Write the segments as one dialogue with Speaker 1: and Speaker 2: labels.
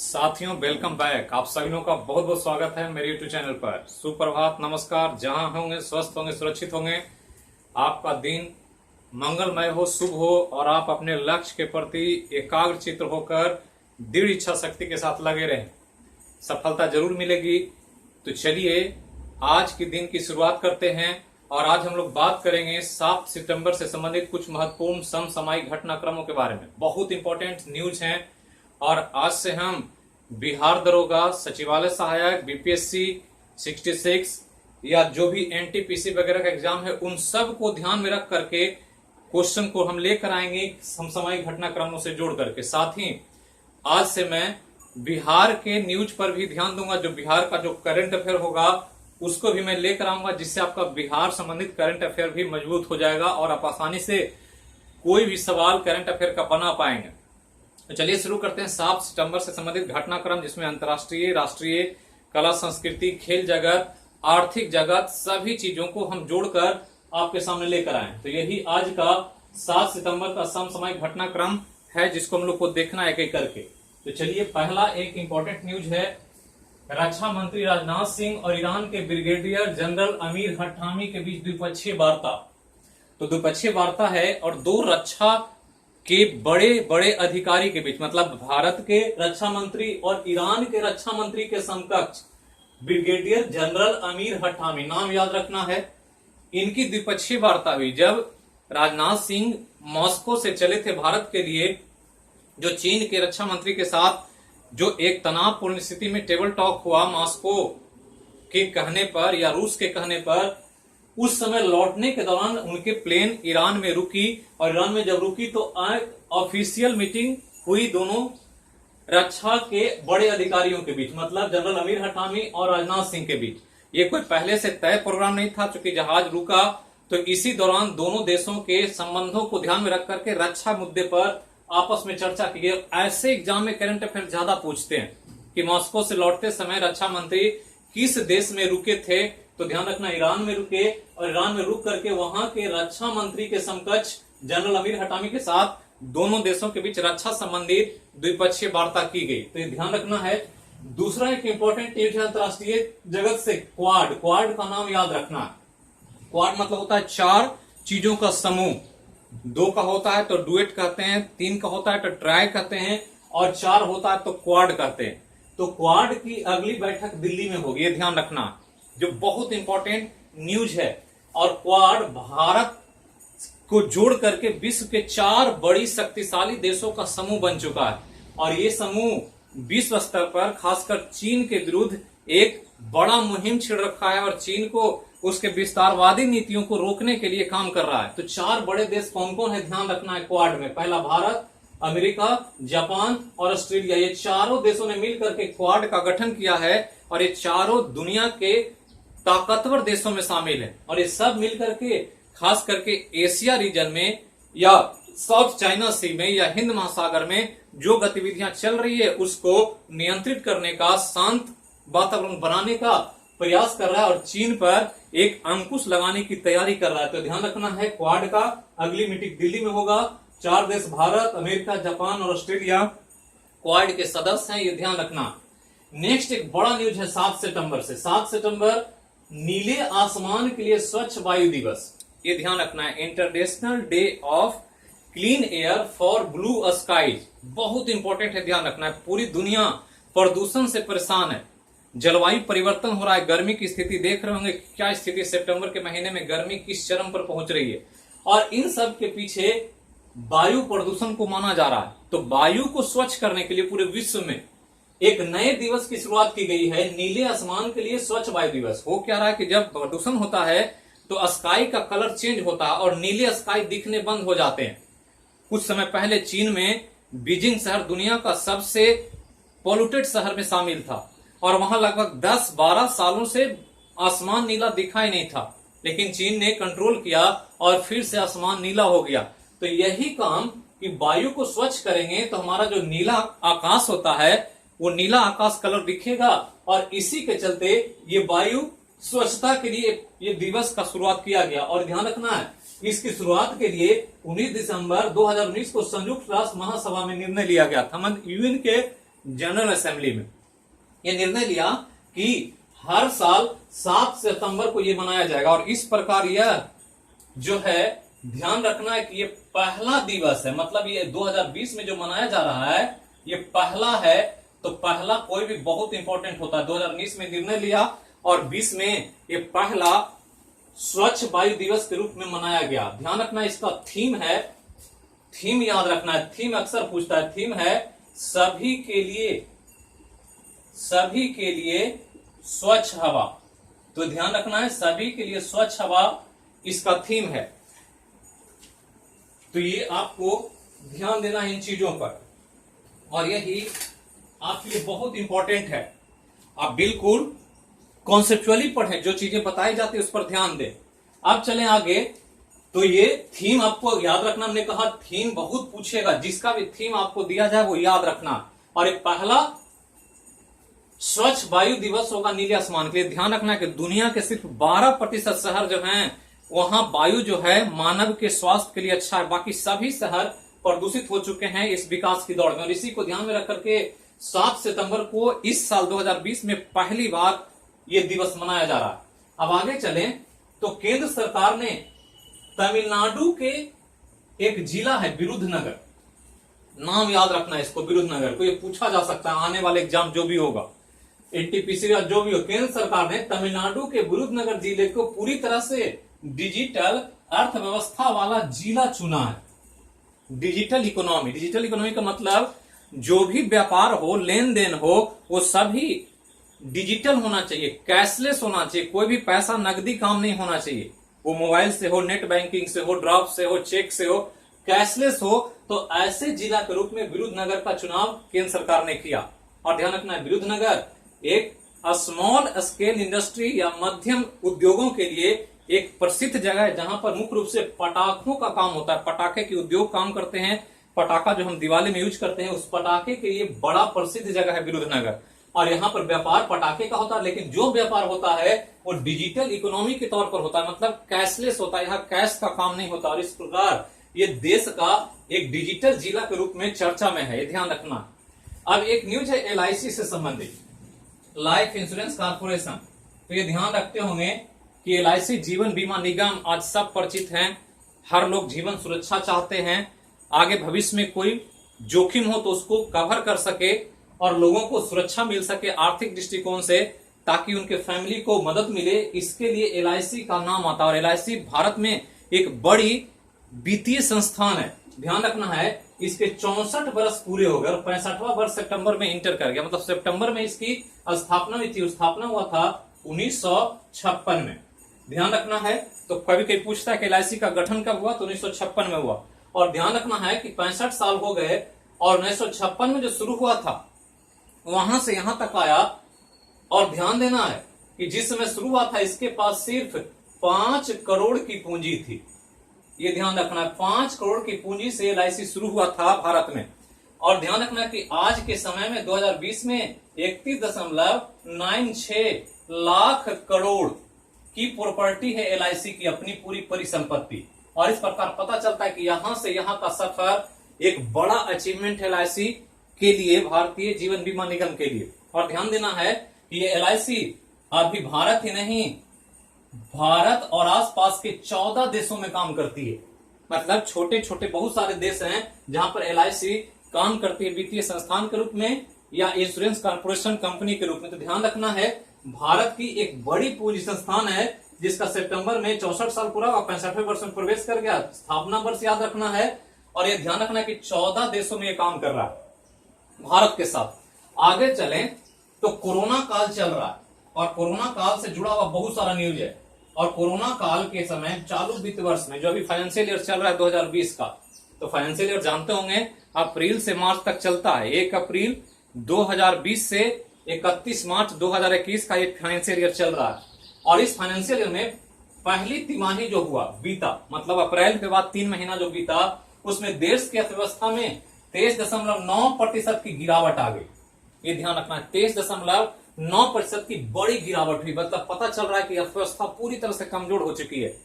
Speaker 1: साथियों, welcome back. आप सभी लोगों का बहुत बहुत स्वागत है मेरे यूट्यूब चैनल पर। सुप्रभात, नमस्कार। जहां होंगे स्वस्थ होंगे, सुरक्षित होंगे, आपका दिन मंगलमय हो, शुभ हो और आप अपने लक्ष्य के प्रति एकाग्रचित्त होकर दृढ़ इच्छा शक्ति के साथ लगे रहें। सफलता जरूर मिलेगी। तो चलिए आज के दिन की शुरुआत करते हैं और आज हम लोग बात करेंगे 7 सितंबर से संबंधित कुछ महत्वपूर्ण समसामयिक घटनाक्रमों के बारे में। बहुत इंपॉर्टेंट न्यूज हैं और आज से हम बिहार दरोगा, सचिवालय सहायक, बीपीएससी 66 या जो भी एनटीपीसी वगैरह का एग्जाम है, उन सब को ध्यान में रख करके क्वेश्चन को हम लेकर आएंगे समसामयिक घटनाक्रमों से जोड़ करके। साथ ही आज से मैं बिहार के न्यूज पर भी ध्यान दूंगा। जो बिहार का जो करंट अफेयर होगा उसको भी मैं लेकर आऊंगा, जिससे आपका बिहार संबंधित करंट अफेयर भी मजबूत हो जाएगा और आप आसानी से कोई भी सवाल करंट अफेयर का बना पाएंगे। तो चलिए शुरू करते हैं 7 सितंबर से संबंधित घटनाक्रम, जिसमें अंतर्राष्ट्रीय, राष्ट्रीय, कला संस्कृति, खेल जगत, आर्थिक जगत, सभी चीजों को हम जोड़कर आपके सामने लेकर आए। तो यही आज का 7 सितंबर का समसामयिक घटनाक्रम है, जिसको हम लोग को देखना है एक एक करके। तो चलिए, पहला एक इंपॉर्टेंट न्यूज है, रक्षा मंत्री राजनाथ सिंह और ईरान के ब्रिगेडियर जनरल अमीर हट्टामी के बीच द्विपक्षीय वार्ता। तो द्विपक्षीय वार्ता है और दो रक्षा के बड़े बड़े अधिकारी के बीच, मतलब भारत के रक्षा मंत्री और ईरान के रक्षा मंत्री के समकक्ष ब्रिगेडियर जनरल अमीर हट्टामी, नाम याद रखना है, इनकी द्विपक्षीय वार्ता हुई जब राजनाथ सिंह मॉस्को से चले थे भारत के लिए। जो चीन के रक्षा मंत्री के साथ जो एक तनावपूर्ण स्थिति में टेबल टॉक हुआ मॉस्को के कहने पर या रूस के कहने पर, उस समय लौटने के दौरान उनके प्लेन ईरान में रुकी और ईरान में जब रुकी तो ऑफिशियल मीटिंग हुई दोनों रक्षा के बड़े अधिकारियों के बीच, मतलब जनरल अमीर हट्टामी और राजनाथ सिंह के बीच। ये कोई पहले से तय प्रोग्राम नहीं था, चूंकि जहाज रुका तो इसी दौरान दोनों देशों के संबंधों को ध्यान में रख करके रक्षा मुद्दे पर आपस में चर्चा की गई। ऐसे एग्जाम में करंट अफेयर ज्यादा पूछते हैं कि मॉस्को से लौटते समय रक्षा मंत्री किस देश में रुके थे, तो ध्यान रखना ईरान में रुके और ईरान में रुक करके वहां के रक्षा मंत्री के समकक्ष जनरल अमीर हट्टामी के साथ दोनों देशों के बीच रक्षा संबंधित द्विपक्षीय वार्ता की गई। तो ये ध्यान रखना है। दूसरा एक इंपॉर्टेंट न्यूज है अंतर्राष्ट्रीय जगत से, क्वाड। क्वाड का नाम याद रखना। क्वाड मतलब होता है 4 चीजों का समूह। 2 का होता है तो डुएट कहते हैं, 3 का होता है तो ट्राई कहते हैं और 4 होता है तो क्वाड कहते हैं। तो क्वाड की अगली बैठक दिल्ली में होगी, ये ध्यान रखना, जो बहुत इंपॉर्टेंट न्यूज है। और क्वाड भारत को जोड़ करके विश्व के 4 बड़ी शक्तिशाली देशों का समूह बन चुका है और ये समूह विश्व स्तर पर खासकर चीन के विरुद्ध एक बड़ा मुहिम छिड़ रखा है और चीन को उसके विस्तारवादी नीतियों को रोकने के लिए काम कर रहा है। तो 4 बड़े देश कौन कौन है, ध्यान रखना है क्वाड में। पहला भारत, अमेरिका, जापान और ऑस्ट्रेलिया। ये चारों देशों ने मिलकर के क्वाड का गठन किया है और ये चारों दुनिया के ताकतवर देशों में शामिल है और ये सब मिलकर के खास करके एशिया रीजन में या साउथ चाइना सी में या हिंद महासागर में जो गतिविधियां चल रही है उसको नियंत्रित करने का, शांत वातावरण बनाने का प्रयास कर रहा है और चीन पर एक अंकुश लगाने की तैयारी कर रहा है। तो ध्यान रखना है, क्वाड का अगली मीटिंग दिल्ली में होगा। 4 देश भारत, अमेरिका, जापान और ऑस्ट्रेलिया क्वाड के सदस्य हैं, ये ध्यान रखना। नेक्स्ट एक बड़ा न्यूज है 7 सितंबर से। 7 सितंबर नीले आसमान के लिए स्वच्छ वायु दिवस, ये ध्यान रखना है। International Day of Clean Air for Blue Skies, बहुत इंपॉर्टेंट है, ध्यान रखना है। पूरी दुनिया प्रदूषण से परेशान है, जलवायु परिवर्तन हो रहा है, गर्मी की स्थिति देख रहे होंगे क्या स्थिति, सितंबर के महीने में गर्मी किस चरम पर पहुंच रही है और इन सब के पीछे वायु प्रदूषण को माना जा रहा है। तो वायु को स्वच्छ करने के लिए पूरे विश्व में एक नए दिवस की शुरुआत की गई है, नीले आसमान के लिए स्वच्छ वायु दिवस। हो क्या रहा है कि जब प्रदूषण होता है तो स्काई का कलर चेंज होता है और नीले स्काई दिखने बंद हो जाते हैं। कुछ समय पहले चीन में बीजिंग शहर दुनिया का सबसे पॉल्यूटेड शहर में शामिल था और वहां लगभग 10-12 सालों से आसमान नीला दिखाई नहीं था, लेकिन चीन ने कंट्रोल किया और फिर से आसमान नीला हो गया। तो यही काम कि वायु को स्वच्छ करेंगे तो हमारा जो नीला आकाश होता है वो नीला आकाश कलर दिखेगा और इसी के चलते ये वायु स्वच्छता के लिए ये दिवस का शुरुआत किया गया। और ध्यान रखना है, इसकी शुरुआत के लिए 19 दिसंबर 2019 को संयुक्त राष्ट्र महासभा में निर्णय लिया गया था। यूएन के जनरल असेंबली में ये निर्णय लिया कि हर साल 7 सितंबर को ये मनाया जाएगा। और इस प्रकार यह जो है ध्यान रखना है कि ये पहला दिवस है, मतलब ये 2020 में जो मनाया जा रहा है ये पहला है। तो पहला कोई भी बहुत इंपॉर्टेंट होता है। 2019 में निर्णय लिया और 20 में ये पहला स्वच्छ वायु दिवस के रूप में मनाया गया। ध्यान रखना इसका थीम है, थीम याद रखना है, थीम अक्सर पूछता है। थीम है सभी के लिए स्वच्छ हवा। तो ध्यान रखना है सभी के लिए स्वच्छ हवा इसका थीम है। तो ये आपको ध्यान देना है इन चीजों पर, और यही आपके लिए बहुत इंपॉर्टेंट है। आप बिल्कुल कॉन्सेप्चुअली पढ़ें, जो चीजें बताई जाती है उस पर ध्यान दें। अब चलें आगे। तो ये थीम आपको याद रखना, हमने कहा थीम बहुत पूछेगा, जिसका भी थीम आपको दिया जाए वो याद रखना। और एक पहला स्वच्छ वायु दिवस होगा नीले आसमान के लिए। ध्यान रखना कि दुनिया के सिर्फ 12% शहर जो हैं वहां वायु जो है मानव के स्वास्थ्य के लिए अच्छा है, बाकी सभी शहर प्रदूषित हो चुके हैं इस विकास की दौड़ में। और इसी को ध्यान में रख करके 7 सितंबर को इस साल 2020 में पहली बार ये दिवस मनाया जा रहा है। अब आगे चलें तो केंद्र सरकार ने तमिलनाडु के एक जिला है विरुद्धनगर, नाम याद रखना है इसको, विरुद्धनगर को ये पूछा जा सकता है आने वाले एग्जाम जो भी होगा, एनटीपीसी या जो भी हो। केंद्र सरकार ने तमिलनाडु के विरुद्धनगर जिले को पूरी तरह से डिजिटल अर्थव्यवस्था वाला जिला चुना है। डिजिटल इकोनॉमी का मतलब जो भी व्यापार हो, लेन देन हो, वो सभी डिजिटल होना चाहिए, कैशलेस होना चाहिए। कोई भी पैसा नकदी काम नहीं होना चाहिए, वो मोबाइल से हो, नेट बैंकिंग से हो, ड्राफ्ट से हो, चेक से हो, कैशलेस हो। तो ऐसे जिला के रूप में विरुद्धनगर का चुनाव केंद्र सरकार ने किया। और ध्यान रखना है विरुद्धनगर एक स्मॉल स्केल इंडस्ट्री या मध्यम उद्योगों के लिए एक प्रसिद्ध जगह है, जहां पर मुख्य रूप से पटाखों का काम होता है। पटाखे के उद्योग काम करते हैं। पटाखा जो हम दिवाली में यूज करते हैं, उस पटाखे के लिए बड़ा प्रसिद्ध जगह है विरुद्धनगर। और यहाँ पर व्यापार पटाखे का होता है, लेकिन जो व्यापार होता है वो डिजिटल इकोनॉमी के तौर पर होता है, मतलब कैशलेस होता है। यहाँ कैश का काम नहीं होता। और इस प्रकार ये देश का एक डिजिटल जिला के रूप में चर्चा में है, ये ध्यान रखना। अब एक न्यूज है एलआईसी से संबंधित, लाइफ इंश्योरेंस कॉर्पोरेशन। तो ये ध्यान रखते होंगे कि एलआईसी जीवन बीमा निगम आज सब परिचित हैं। हर लोग जीवन सुरक्षा चाहते हैं, आगे भविष्य में कोई जोखिम हो तो उसको कवर कर सके और लोगों को सुरक्षा मिल सके आर्थिक दृष्टिकोण से, ताकि उनके फैमिली को मदद मिले। इसके लिए एलआईसी का नाम आता है। और एलआईसी भारत में एक बड़ी वित्तीय संस्थान है। ध्यान रखना है इसके 64 वर्ष पूरे हो गए और 65वां वर्ष सितंबर में इंटर कर गया, मतलब सितंबर में इसकी स्थापना हुई थी। स्थापना हुआ था 1956 में। ध्यान रखना है। तो कभी कभी पूछता है कि एलआईसी का गठन कब हुआ, तो 1956 में हुआ। और ध्यान रखना है कि 65 साल हो गए और 1956 में जो शुरू हुआ था वहां से यहां तक आया। और ध्यान देना है कि जिस समय शुरू हुआ था इसके पास सिर्फ 5 करोड़ की पूंजी थी। ये ध्यान रखना है, 5 करोड़ की पूंजी से एलआईसी शुरू हुआ था भारत में। और ध्यान रखना कि आज के समय में 2020 में 31.96 लाख करोड़ की प्रॉपर्टी है एलआईसी की, अपनी पूरी परिसंपत्ति। और इस प्रकार पता चलता है कि यहां से यहां का सफर एक बड़ा अचीवमेंट है एलआईसी के लिए, भारतीय जीवन बीमा निगम के लिए। और ध्यान देना है कि ये एलआईसी अभी भारत ही नहीं, भारत और आसपास के 14 देशों में काम करती है। मतलब छोटे छोटे बहुत सारे देश हैं जहां पर एलआईसी काम करती है, वित्तीय संस्थान के रूप में या इंश्योरेंस कॉर्पोरेशन कंपनी के रूप में। तो ध्यान रखना है भारत की एक बड़ी पूंजी संस्थान है जिसका सितंबर में 64 साल पूरा और 65वें वर्ष में प्रवेश कर गया। स्थापना वर्ष याद रखना है। और यह ध्यान रखना है कि 14 देशों में यह काम कर रहा है भारत के साथ। आगे चलें तो कोरोना काल चल रहा है और कोरोना काल से जुड़ा हुआ बहुत सारा न्यूज है। और कोरोना काल के समय चालू वित्त वर्ष में जो अभी फाइनेंशियल ईयर चल रहा है 2020 का, तो फाइनेंशियल ईयर जानते होंगे अप्रैल से मार्च तक चलता है। 1 अप्रैल 2020 से 31 मार्च 2021 का ये फाइनेंशियल ईयर चल रहा है। और इस फाइनेंशियल ईयर में पहली तिमाही जो हुआ बीता, मतलब अप्रैल के बाद 3 महीना जो बीता, उसमें देश की अर्थव्यवस्था में 23.9% की गिरावट आ गई। ये ध्यान रखना है, 23.9% की बड़ी गिरावट हुई। मतलब पता चल रहा है कि अर्थव्यवस्था पूरी तरह से कमजोर हो चुकी है।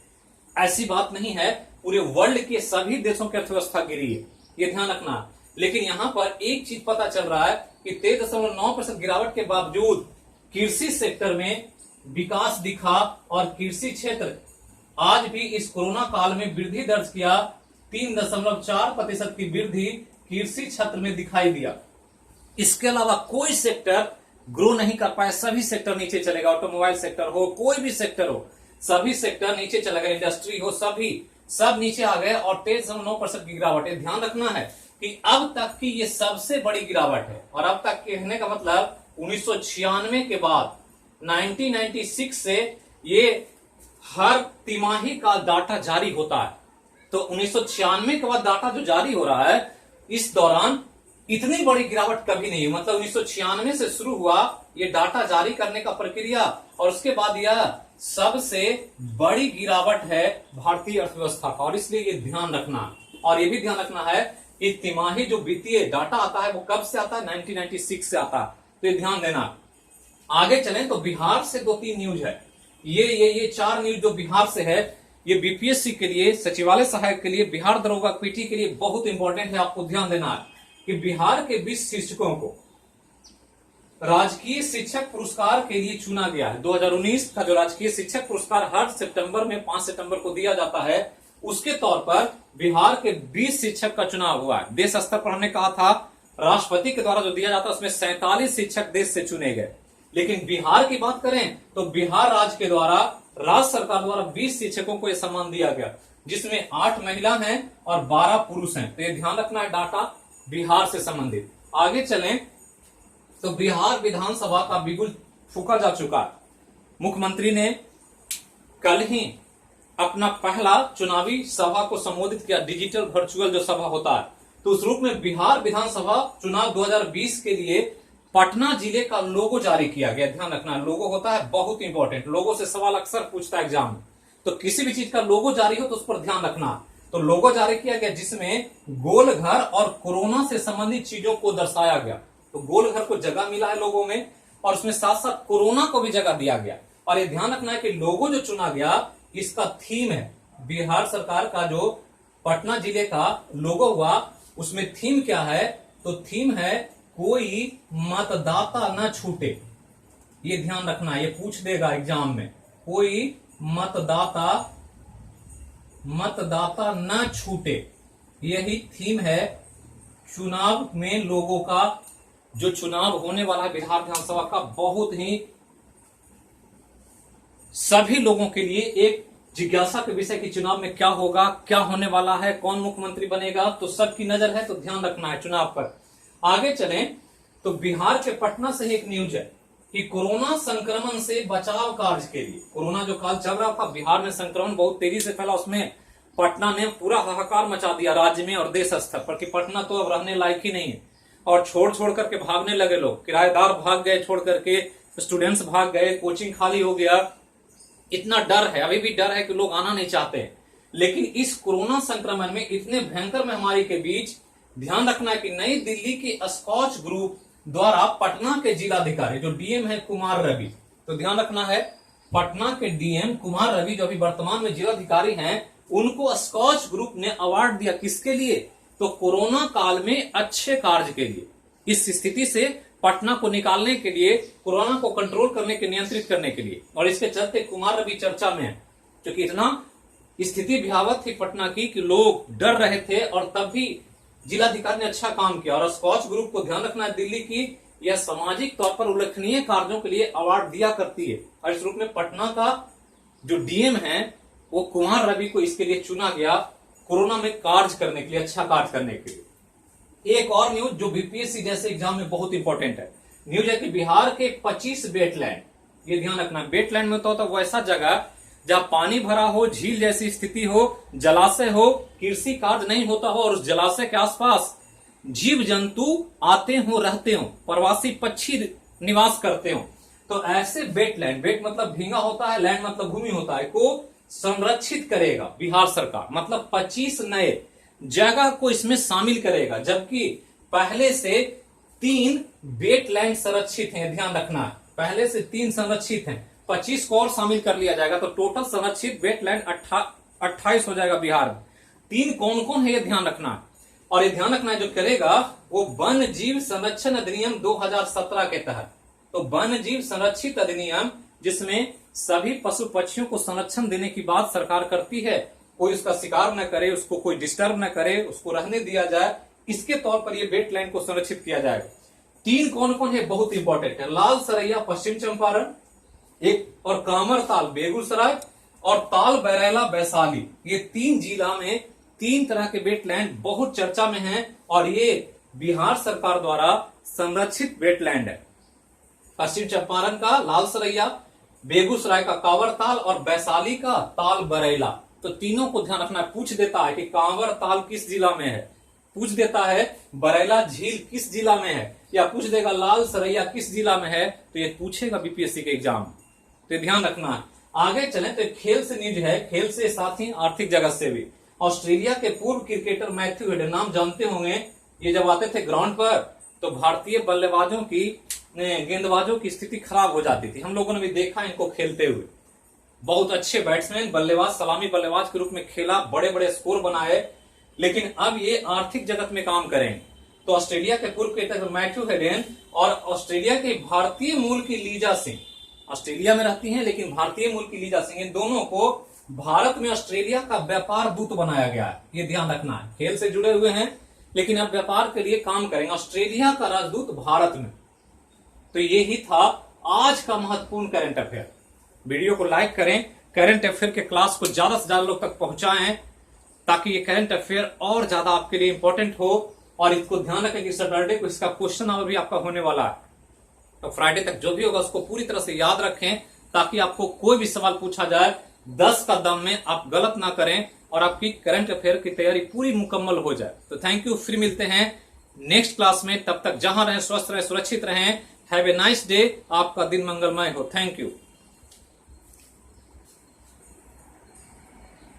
Speaker 1: ऐसी बात नहीं है, पूरे वर्ल्ड के सभी देशों की अर्थव्यवस्था गिरी है। ये ध्यान रखना। लेकिन यहां पर एक चीज पता चल रहा है कि 23.9% गिरावट के बावजूद कृषि सेक्टर में विकास दिखा और कृषि क्षेत्र आज भी इस कोरोना काल में वृद्धि दर्ज किया। 3.4% की वृद्धि कृषि क्षेत्र में दिखाई दिया। इसके अलावा कोई सेक्टर ग्रो नहीं कर पाया, सभी सेक्टर नीचे चलेगा। ऑटोमोबाइल सेक्टर हो, कोई भी सेक्टर हो, सभी सेक्टर नीचे चलेगा। इंडस्ट्री हो, सब नीचे आ गए और 23.9% की गिरावट है। ध्यान रखना है कि अब तक की ये सबसे बड़ी गिरावट है। और अब तक कहने का मतलब 1996 के बाद 1996 से ये हर तिमाही का डाटा जारी होता है। तो 1996 के बाद डाटा जो जारी हो रहा है, इस दौरान इतनी बड़ी गिरावट कभी नहीं। मतलब 1996 से शुरू हुआ ये डाटा जारी करने का प्रक्रिया और उसके बाद यह सबसे बड़ी गिरावट है भारतीय अर्थव्यवस्था का। और इसलिए ये ध्यान रखना, और ये भी ध्यान रखना है कि तिमाही जो वित्तीय डाटा आता है वो कब से आता है, 1996 से आता है। तो ये ध्यान देना। आगे चलें तो बिहार से 2-3 न्यूज है। ये 4 न्यूज जो बिहार से है, ये बीपीएससी के लिए, सचिवालय सहायक के लिए, बिहार दरोगा पीटी के लिए बहुत इंपॉर्टेंट है। आपको ध्यान देना है कि बिहार के 20 शिक्षकों को राजकीय शिक्षक पुरस्कार के लिए चुना गया है। 2019 का जो राजकीय शिक्षक पुरस्कार हर सितंबर में 5 सितंबर को दिया जाता है, उसके तौर पर बिहार के 20 शिक्षक का चुनाव हुआ है। देश स्तर पर हमने कहा था राष्ट्रपति के द्वारा जो दिया जाता है उसमें 47 शिक्षक देश से चुने गए। लेकिन बिहार की बात करें तो बिहार राज्य के द्वारा, राज्य सरकार द्वारा 20 शिक्षकों को यह सम्मान दिया गया, जिसमें 8 महिला हैं और 12 पुरुष हैं। तो ये ध्यान रखना है, डाटा बिहार से संबंधित। आगे चलें तो बिहार विधानसभा का बिगुल फूका जा चुका है। मुख्यमंत्री ने कल ही अपना पहला चुनावी सभा को संबोधित किया, डिजिटल वर्चुअल जो सभा होता है। तो उस रूप में बिहार विधानसभा चुनाव 2020 के लिए पटना जिले का लोगो जारी किया गया। ध्यान रखना, लोगो होता है बहुत इंपॉर्टेंट। लोगो से सवाल अक्सर पूछता है एग्जाम में, तो किसी भी चीज का लोगो जारी हो तो उस पर ध्यान रखना। तो लोगो जारी किया गया जिसमें गोल घर और कोरोना से संबंधित चीजों को दर्शाया गया। तो गोल घर को जगह मिला है लोगों में और उसमें साथ साथ कोरोना को भी जगह दिया गया। और ये ध्यान रखना है कि लोगो जो चुना गया इसका थीम है, बिहार सरकार का जो पटना जिले का लोगो हुआ उसमें थीम क्या है, तो थीम है कोई मतदाता न छूटे। ये ध्यान रखना, ये पूछ देगा एग्जाम में, कोई मतदाता न छूटे, यही थीम है चुनाव में लोगों का। जो चुनाव होने वाला है बिहार विधानसभा का, बहुत ही सभी लोगों के लिए एक जिज्ञासा के विषय की चुनाव में क्या होगा, क्या होने वाला है, कौन मुख्यमंत्री बनेगा, तो सबकी नजर है। तो ध्यान रखना है चुनाव पर। आगे चलें तो बिहार के पटना से एक न्यूज है कि कोरोना संक्रमण से बचाव कार्य के लिए, कोरोना जो काल चल रहा था बिहार में, संक्रमण बहुत तेजी से फैला, उसमें पटना ने पूरा हाहाकार मचा दिया राज्य में और देश स्तर पर कि पटना तो अब रहने लायक ही नहीं है। और छोड़ करके भागने लगे लोग, किराएदार भाग गए छोड़ करके, स्टूडेंट्स भाग गए, कोचिंग खाली हो गया। इतना डर है, अभी भी डर है कि लोग आना नहीं चाहते। लेकिन इस कोरोना संक्रमण में, इतने भयंकर महामारी के बीच ध्यान रखना है कि नई दिल्ली के स्कॉच ग्रुप द्वारा पटना के जिलाधिकारी जो डीएम है कुमार रवि, तो ध्यान रखना है पटना के डीएम कुमार रवि जो अभी वर्तमान में जिलाधिकारी हैं, उनको स्कॉच ग्रुप ने अवार्ड दिया। किसके लिए, तो कोरोना काल में अच्छे कार्य के लिए, इस स्थिति से पटना को निकालने के लिए, कोरोना को कंट्रोल करने के, नियंत्रित करने के लिए। और इसके चलते कुमार रवि चर्चा में है, क्योंकि इतना स्थिति भयावह थी पटना की कि लोग डर रहे थे और तब भी जिलाधिकारी ने अच्छा काम किया। और स्कॉच ग्रुप को ध्यान रखना है, दिल्ली की यह सामाजिक तौर पर उल्लेखनीय कार्यों के लिए अवार्ड दिया करती है। और इस रूप में पटना का जो डीएम है वो कुमार रवि को इसके लिए चुना गया, कोरोना में कार्य करने के लिए, अच्छा कार्य करने के लिए। एक और न्यूज जो बीपीएससी जैसे एग्जाम में बहुत इंपॉर्टेंट है, न्यूज है कि बिहार के 25 वेटलैंड, ये ध्यान रखना, वेटलैंड में तो होता वैसा जगह जहां पानी भरा हो, झील जैसी स्थिति हो, जलाशय हो, कृषि कार्य नहीं होता हो और उस जलाशय के आसपास जीव जंतु आते हो, रहते हो, प्रवासी पक्षी निवास करते हो। तो ऐसे वेटलैंड, वेट मतलब भींगा होता है, लैंड मतलब भूमि होता है, को संरक्षित करेगा बिहार सरकार। मतलब 25 नए जगह को इसमें शामिल करेगा, जबकि पहले से 3 वेटलैंड संरक्षित हैं। ध्यान रखना है, पहले से 3 संरक्षित हैं, 25 को और शामिल कर लिया जाएगा, तो टोटल संरक्षित वेटलैंड 28 हो जाएगा बिहार में। 3 कौन कौन है ये ध्यान रखना है। और ये ध्यान रखना है जो करेगा वो वन जीव संरक्षण अधिनियम 2017 के तहत। तो वन जीव संरक्षित अधिनियम जिसमें सभी पशु पक्षियों को संरक्षण देने की बात सरकार करती है, कोई उसका शिकार न करे, उसको कोई डिस्टर्ब न करे, उसको रहने दिया जाए, इसके तौर पर ये वेटलैंड को संरक्षित किया जाएगा। 3 कौन कौन है बहुत इंपॉर्टेंट है, लाल सरैया पश्चिम चंपारण, एक और कामरताल बेगूसराय और ताल बैरैला वैशाली। ये 3 जिला में 3 तरह के वेटलैंड बहुत चर्चा में हैं और ये बिहार सरकार द्वारा संरक्षित वेटलैंड है। पश्चिम चंपारण का लाल सरैया, बेगूसराय का कांवरताल और वैशाली का ताल बरैला। तो तीनों को ध्यान रखना है। पूछ देता है कि कांवरताल किस जिला में है, पूछ देता है बरैला झील किस जिला में है, या पूछ देगा लाल सरैया किस जिला में है, तो ये पूछेगा बीपीएससी के एग्जाम। तो ये ध्यान रखना है। आगे चलें तो खेल से न्यूज है, खेल से साथ ही आर्थिक जगत से भी। ऑस्ट्रेलिया के पूर्व क्रिकेटर मैथ्यू हेड, नाम जानते होंगे, ये जब आते थे ग्राउंड पर तो भारतीय बल्लेबाजों की गेंदबाजों की स्थिति खराब हो जाती थी। हम लोगों ने भी देखा इनको खेलते हुए। बहुत अच्छे बैट्समैन, बल्लेबाज, सलामी बल्लेबाज के रूप में खेला, बड़े बड़े स्कोर बनाए, लेकिन अब ये आर्थिक जगत में काम करेंगे। तो ऑस्ट्रेलिया के पूर्व क्रिकेटर मैथ्यू हेडन और ऑस्ट्रेलिया के भारतीय मूल की लीजा सिंह, ऑस्ट्रेलिया में रहती हैं लेकिन भारतीय मूल की लीजा सिंह, इन दोनों को भारत में ऑस्ट्रेलिया का व्यापार दूत बनाया गया है। ये ध्यान रखना है। खेल से जुड़े हुए हैं लेकिन अब व्यापार के लिए काम करेंगे, ऑस्ट्रेलिया का राजदूत भारत में। तो ये ही था आज का महत्वपूर्ण करंट अफेयर। वीडियो को लाइक करें, करंट अफेयर के क्लास को ज्यादा से ज्यादा लोग तक पहुंचाएं ताकि ये करंट अफेयर और ज्यादा आपके लिए इंपॉर्टेंट हो। और इसको ध्यान रखें कि सैटरडे को इसका क्वेश्चन आवर भी आपका होने वाला है, तो फ्राइडे तक जो भी होगा उसको पूरी तरह से याद रखें ताकि आपको कोई भी सवाल पूछा जाए 10 का दम में आप गलत ना करें और आपकी करंट अफेयर की तैयारी पूरी मुकम्मल हो जाए। तो थैंक यू, फिर मिलते हैं नेक्स्ट क्लास में। तब तक जहां रहें स्वस्थ रहें, सुरक्षित रहें। हैव ए नाइस डे, आपका दिन मंगलमय हो। Thank you.